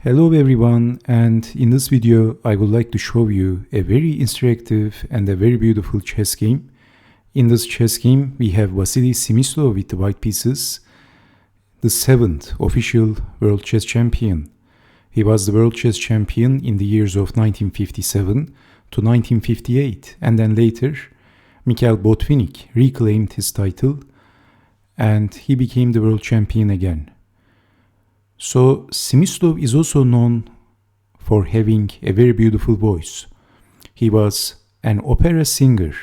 Hello everyone, and in this video I would like to show you a very interactive and a very beautiful chess game. In this chess game we have Vasily Smyslov with the white pieces, the 7th official world chess champion. He was the world chess champion in the years of 1957 to 1958, and then later Mikhail Botvinnik reclaimed his title and he became the world champion again. So Smyslov is also known for having a very beautiful voice. He was an opera singer.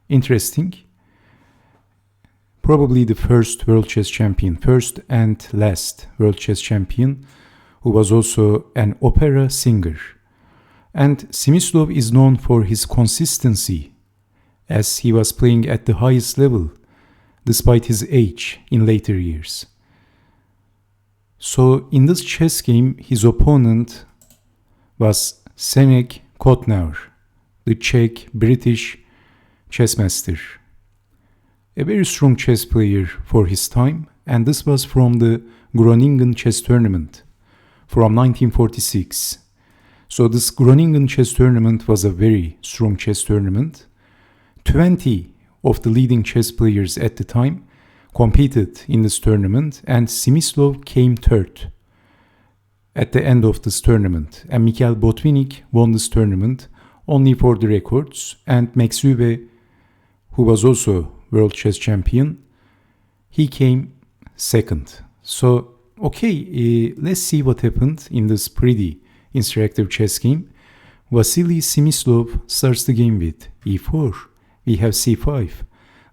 Interesting. Probably the first world chess champion, first and last world chess champion, who was also an opera singer. And Smyslov is known for his consistency, as he was playing at the highest level, despite his age in later years. So in this chess game, his opponent was Cenek Kottnauer, the Czech-British chess master. A very strong chess player for his time, and this was from the Groningen chess tournament from 1946. So this Groningen chess tournament was a very strong chess tournament. 20 of the leading chess players at the time competed in this tournament, and Smyslov came third at the end of this tournament, and Mikhail Botvinnik won this tournament only for the records, and Max Euwe, who was also world chess champion, he came second. So let's see what happened in this pretty interactive chess game. Vasily Smyslov starts the game with e4. We have c5,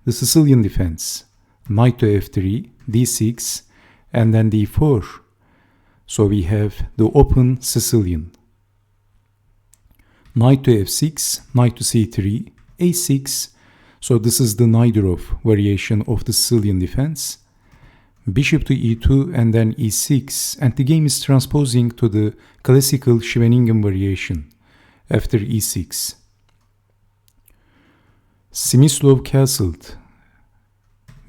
the Sicilian defense, knight to f3, d6, and then d4. So we have the open Sicilian. Knight to f6, knight to c3, a6. So this is the Najdorov variation of the Sicilian defense. Bishop to e2 and then e6. And the game is transposing to the classical Scheveningen variation after e6. Smyslov castled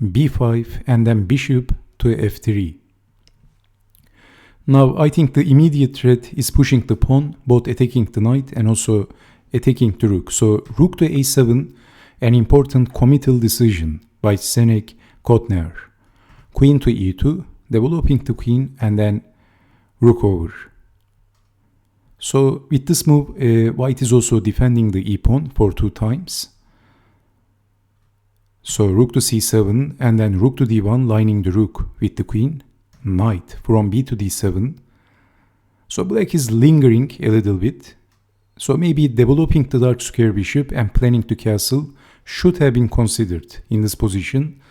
b5 and then bishop to f3. Now I think the immediate threat is pushing the pawn, both attacking the knight and also attacking the rook. So rook to a7, an important committal decision by Cenek Kottnauer. Queen to e2, developing the queen, and then rook over. So with this move, white is also defending the e-pawn for 2 times. So rook to c7 and then rook to d1, lining the rook with the queen. Knight from b to d7. So black is lingering a little bit. So maybe developing the dark square bishop and planning to castle should have been considered in this position.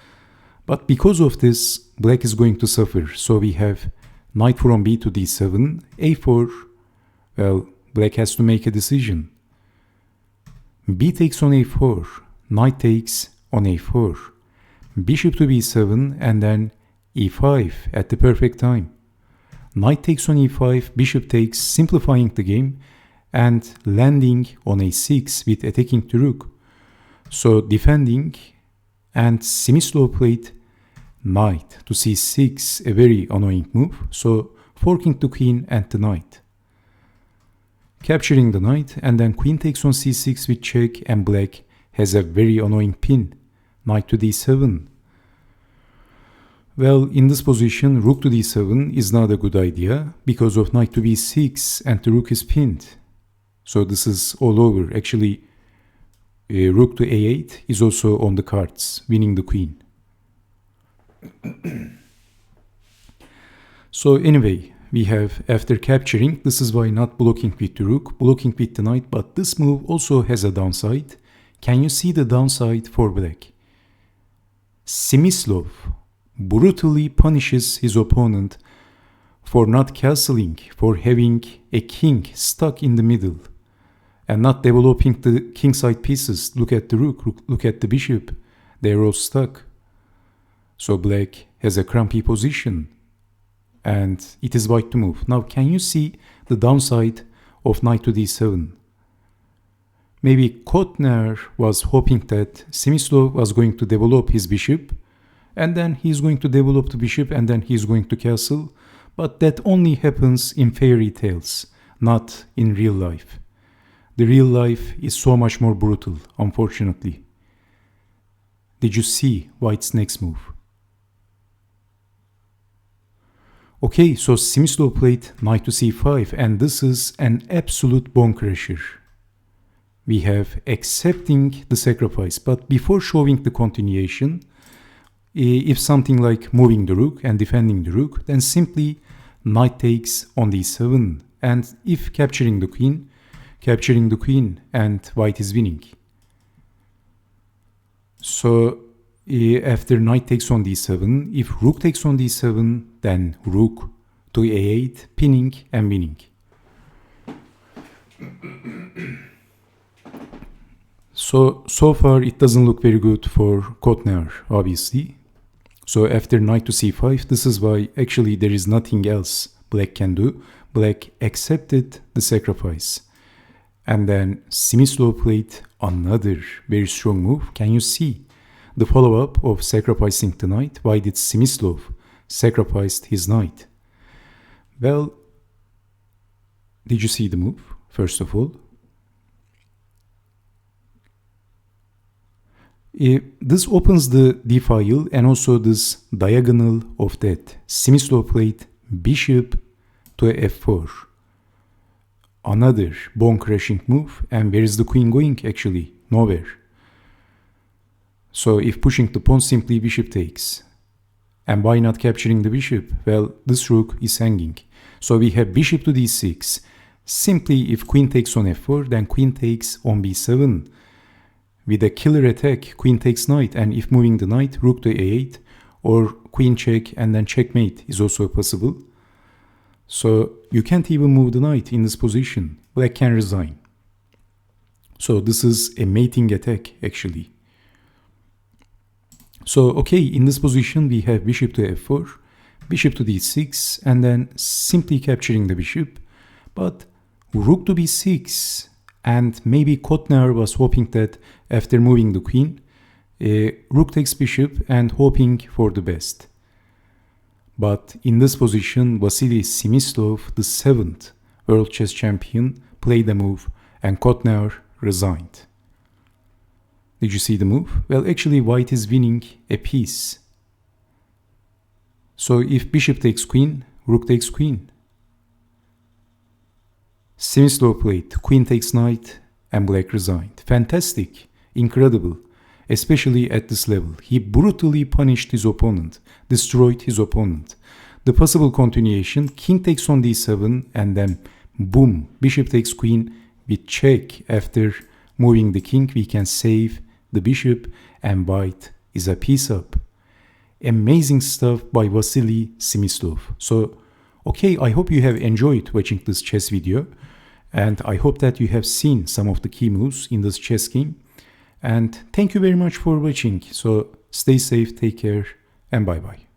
But because of this, black is going to suffer. So we have knight from b to d7, a4. Well, black has to make a decision. B takes on a4, knight takes on a4, bishop to b7, and then e5 at the perfect time. Knight takes on e5, bishop takes, simplifying the game, and landing on a6 with attacking the rook. So defending, and Smyslov played knight to c6, a very annoying move. So forking the queen and the knight. Capturing the knight, and then queen takes on c6 with check, and black has a very annoying pin. Knight to d7. Well, in this position, rook to d7 is not a good idea because of knight to b6 and the rook is pinned. So this is all over. Actually, rook to a8 is also on the cards, winning the queen. So anyway, we have, after capturing, this is why not blocking with the rook, blocking with the knight, but this move also has a downside. Can you see the downside for black? Smyslov brutally punishes his opponent for not castling, for having a king stuck in the middle and not developing the kingside pieces. Look at the rook, look at the bishop, they're all stuck. So black has a crampy position and it is white to move. Now can you see the downside of knight to d7? Maybe Kottnauer was hoping that Smyslov was going to develop his bishop, and then he's going to develop the bishop, and then he's going to castle. But that only happens in fairy tales, not in real life. The real life is so much more brutal, unfortunately. Did you see White's next move? Okay, so Smyslov played knight to c5, and this is an absolute bone crusher. We have accepting the sacrifice, but before showing the continuation, if something like moving the rook and defending the rook, then simply knight takes on d7, and if capturing the queen, and white is winning. So after knight takes on d7, if rook takes on d7, then rook to a8, pinning and winning. So far it doesn't look very good for Kottnauer, obviously. So after knight to c5, this is why actually there is nothing else black can do. Black accepted the sacrifice. And then Smyslov played another very strong move. Can you see the follow-up of sacrificing the knight? Why did Smyslov sacrifice his knight? Well, did you see the move, first of all? This opens the d file and also this diagonal of that. Smyslov played bishop to f4. Another bone crashing move. And where is the queen going actually? Nowhere. So if pushing the pawn, simply bishop takes. And why not capturing the bishop? Well, this rook is hanging. So we have bishop to d6. Simply if queen takes on f4, then queen takes on b7. With a killer attack, queen takes knight, and if moving the knight, rook to a8, or queen check and then checkmate is also possible. So you can't even move the knight in this position. Black can resign. So this is a mating attack actually. So okay, in this position we have bishop to f4, bishop to d6, and then simply capturing the bishop. But rook to b6, and maybe Kottnauer was hoping that after moving the queen, rook takes bishop and hoping for the best. But in this position, Vasily Smyslov, the 7th world chess champion, played a move and Kottnauer resigned. Did you see the move? Well, actually white is winning a piece. So if bishop takes queen, rook takes queen. Smyslov played queen takes knight and black resigned. Fantastic, incredible, especially at this level. He brutally punished his opponent, destroyed his opponent. The possible continuation, king takes on d7 and then boom, bishop takes queen with check. After moving the king, we can save the bishop and white is a piece up. Amazing stuff by Vasily Smyslov. So, okay, I hope you have enjoyed watching this chess video. And I hope that you have seen some of the key moves in this chess game. And thank you very much for watching. So stay safe, take care, and bye-bye.